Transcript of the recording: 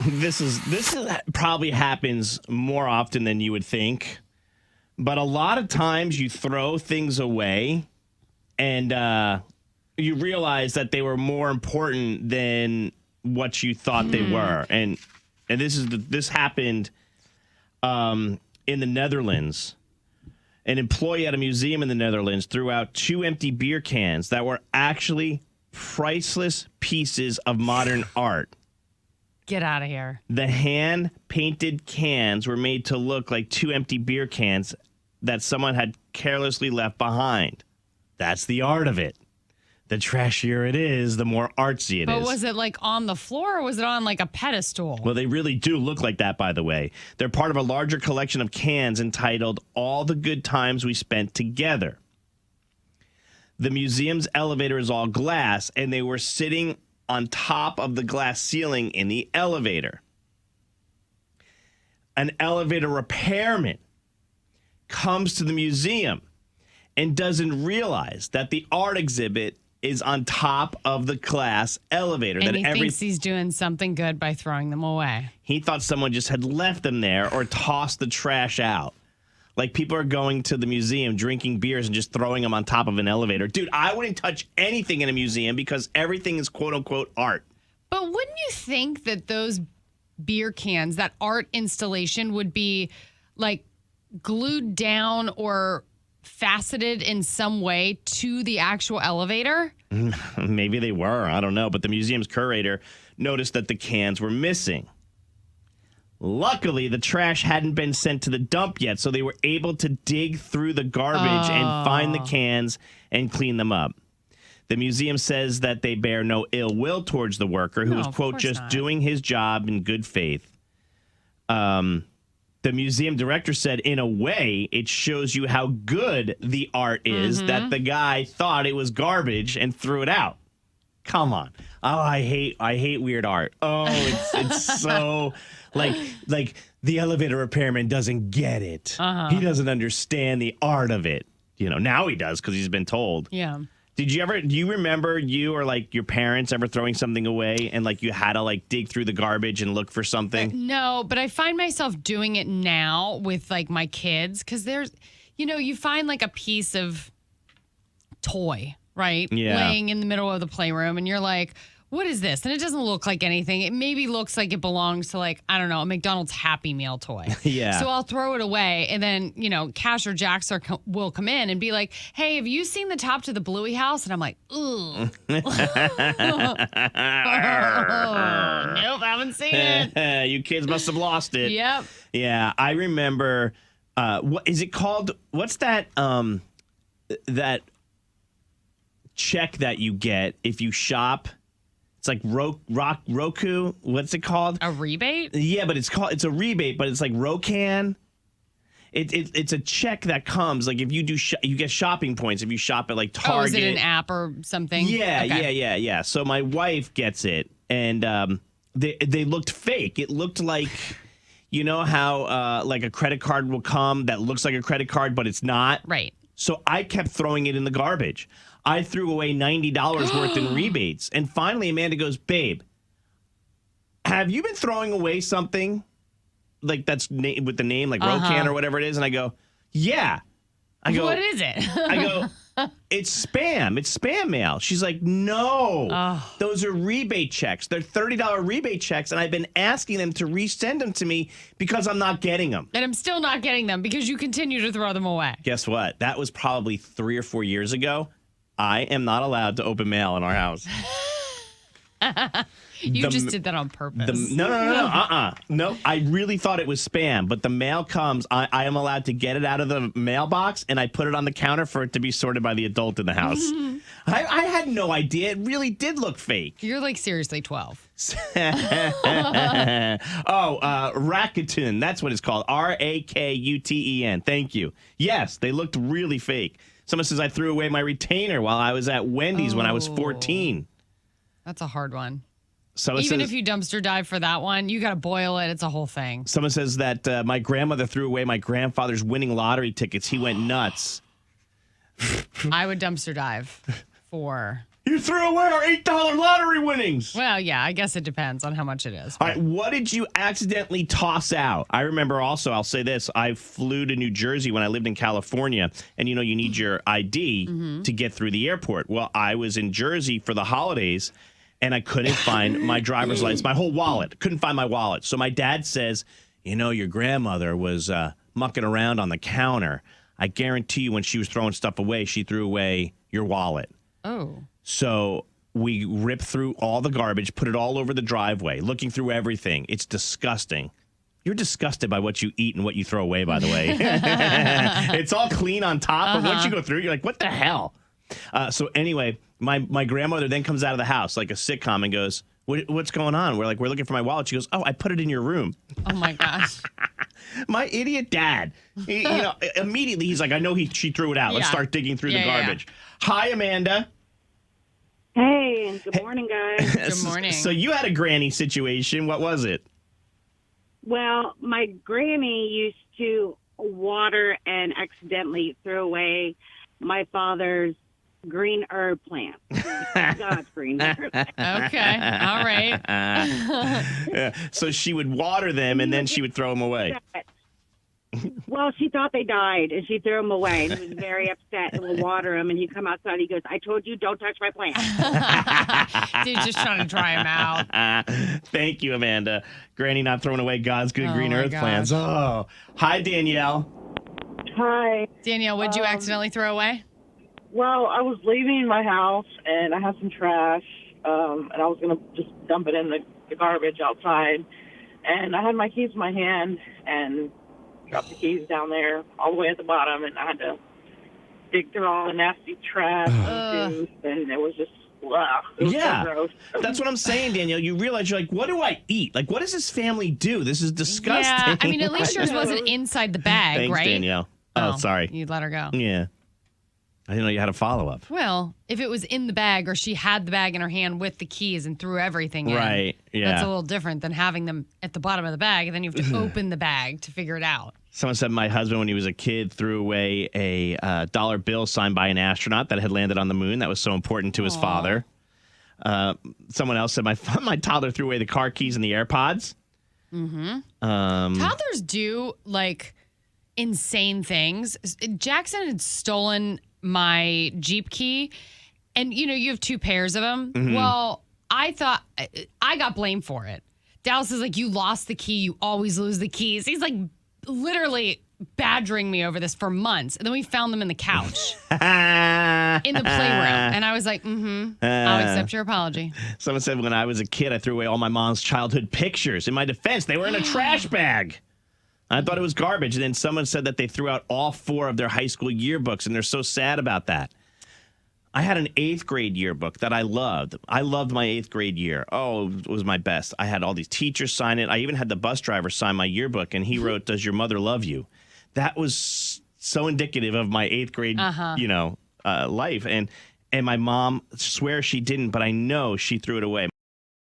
This probably happens more often than you would think, but a lot of times you throw things away, and you realize that they were more important than what you thought they were, and this happened in the Netherlands. An employee at a museum in the Netherlands threw out 2 empty beer cans that were actually priceless pieces of modern art. Get out of here. The hand-painted cans were made to look like 2 empty beer cans that someone had carelessly left behind. That's the art of it. The trashier it is, the more artsy it is. But was it like on the floor or was it on like a pedestal? Well, they really do look like that, by the way. They're part of a larger collection of cans entitled All the Good Times We Spent Together. The museum's elevator is all glass, and they were sitting on top of the glass ceiling in the elevator. An elevator repairman comes to the museum and doesn't realize that the art exhibit is on top of the glass elevator. And he thinks he's doing something good by throwing them away. He thought someone just had left them there or tossed the trash out. Like people are going to the museum, drinking beers and just throwing them on top of an elevator. Dude, I wouldn't touch anything in a museum because everything is quote unquote art. But wouldn't you think that those beer cans, that art installation would be like glued down or faceted in some way to the actual elevator? Maybe they were. I don't know. But the museum's curator noticed that the cans were missing. Luckily, the trash hadn't been sent to the dump yet, so they were able to dig through the garbage and find the cans and clean them up. The museum says that they bear no ill will towards the worker who was, quote, just doing his job in good faith. The museum director said, in a way, it shows you how good the art is that the guy thought it was garbage and threw it out. Come on. Oh, I hate weird art. Oh, it's so like the elevator repairman doesn't get it. He doesn't understand the art of it. You know, now he does because he's been told. Yeah. Do you remember you or like your parents ever throwing something away and like you had to like dig through the garbage and look for something? No, but I find myself doing it now with like my kids because there's, you find like a piece of toy, right? Yeah. Laying in the middle of the playroom and you're like, what is this? And it doesn't look like anything. It maybe looks like it belongs to like, I don't know, a McDonald's Happy Meal toy. Yeah. So I'll throw it away and then, Cash or Jax will come in and be like, hey, have you seen the top to the Bluey house? And I'm like, ooh. Nope, haven't seen it. You kids must have lost it. Yep. Yeah, I remember, what is it called? What's that, that check that you get if you shop? It's like Roku. What's it called? A rebate? Yeah, but it's a rebate, but it's like Rocan. It's a check that comes like if you do you get shopping points if you shop at like Target. Oh, is it an app or something? Yeah, okay. yeah. So my wife gets it, and they looked fake. It looked like, you know how like a credit card will come that looks like a credit card, but it's not. Right. So I kept throwing it in the garbage. I threw away $90 worth in rebates. And finally, Amanda goes, babe, have you been throwing away something like that's with the name like Rocan or whatever it is? And I go, yeah. I go, what is it? I go, it's spam. It's spam mail. She's like, no, those are rebate checks. They're $30 rebate checks. And I've been asking them to resend them to me because I'm not getting them. And I'm still not getting them because you continue to throw them away. Guess what? That was probably 3 or 4 years ago. I am not allowed to open mail in our house. You just did that on purpose. No. No, I really thought it was spam, but the mail comes. I am allowed to get it out of the mailbox, and I put it on the counter for it to be sorted by the adult in the house. I had no idea. It really did look fake. You're like seriously 12. Rakuten. That's what it's called. Rakuten. Thank you. Yes, they looked really fake. Someone says I threw away my retainer while I was at Wendy's when I was 14. That's a hard one. Even if you dumpster dive for that one, you got to boil it. It's a whole thing. Someone says that my grandmother threw away my grandfather's winning lottery tickets. He went nuts. I would dumpster dive for You threw away our $8 lottery winnings. Well, yeah, I guess it depends on how much it is. All right, what did you accidentally toss out? I remember also, I'll say this, I flew to New Jersey when I lived in California, and you need your ID to get through the airport. Well, I was in Jersey for the holidays, and I couldn't find my driver's license, my whole wallet. Couldn't find my wallet. So my dad says, your grandmother was mucking around on the counter. I guarantee you when she was throwing stuff away, she threw away your wallet. Oh. So we ripped through all the garbage, put it all over the driveway, looking through everything. It's disgusting. You're disgusted by what you eat and what you throw away, by the way. It's all clean on top, but once you go through, you're like, what the hell? So anyway, my grandmother then comes out of the house like a sitcom and goes, what's going on? We're looking for my wallet. She goes, oh, I put it in your room. Oh, my gosh. My idiot dad. Immediately he's like, I know she threw it out. Let's start digging through the garbage. Hi, Amanda. Hey, good morning, guys. Good morning. So you had a granny situation. What was it? Well, my granny used to water and accidentally throw away my father's green herb plant. God's green herb plant. Okay. All right. Yeah. So she would water them and then she would throw them away. Well, she thought they died, and she threw them away. And he was very upset and would water them. And he'd come outside. He goes, I told you, don't touch my plant. Dude, just trying to dry him out. Thank you, Amanda. Granny not throwing away God's good green earth gosh. plants. Oh, hi, Danielle. Hi. Danielle, what'd you accidentally throw away? Well, I was leaving my house, and I had some trash, and I was going to just dump it in the garbage outside. And I had my keys in my hand and dropped the keys down there all the way at the bottom, and I had to dig through all the nasty trash and juice, and it was just, ugh, it was so gross. That's what I'm saying, Danielle. You realize you're like, what do I eat? Like, what does this family do? This is disgusting. Yeah, I mean, at least yours wasn't inside the bag, Thanks, right? Danielle. Oh, sorry. You let her go. Yeah. I didn't know you had a follow-up. Well, if it was in the bag or she had the bag in her hand with the keys and threw everything in. Right, yeah. That's a little different than having them at the bottom of the bag, and then you have to open the bag to figure it out. Someone said my husband, when he was a kid, threw away a dollar bill signed by an astronaut that had landed on the moon. That was so important to his father. Someone else said my toddler threw away the car keys and the AirPods. Toddlers do, like, insane things. Jackson had stolen my Jeep key, and, you have two pairs of them. Well, I thought I got blamed for it. Dallas is like, you lost the key. You always lose the keys. He's like literally badgering me over this for months. And then we found them in the couch in the playroom. And I was like, I'll accept your apology. Someone said when I was a kid, I threw away all my mom's childhood pictures. In my defense, they were in a trash bag. I thought it was garbage. And then someone said that they threw out all 4 of their high school yearbooks, and they're so sad about that. I had an 8th grade yearbook that I loved. I loved my 8th grade year. Oh, it was my best. I had all these teachers sign it. I even had the bus driver sign my yearbook, and he wrote, "Does your mother love you?" That was so indicative of my 8th grade, life. And my mom swears she didn't, but I know she threw it away.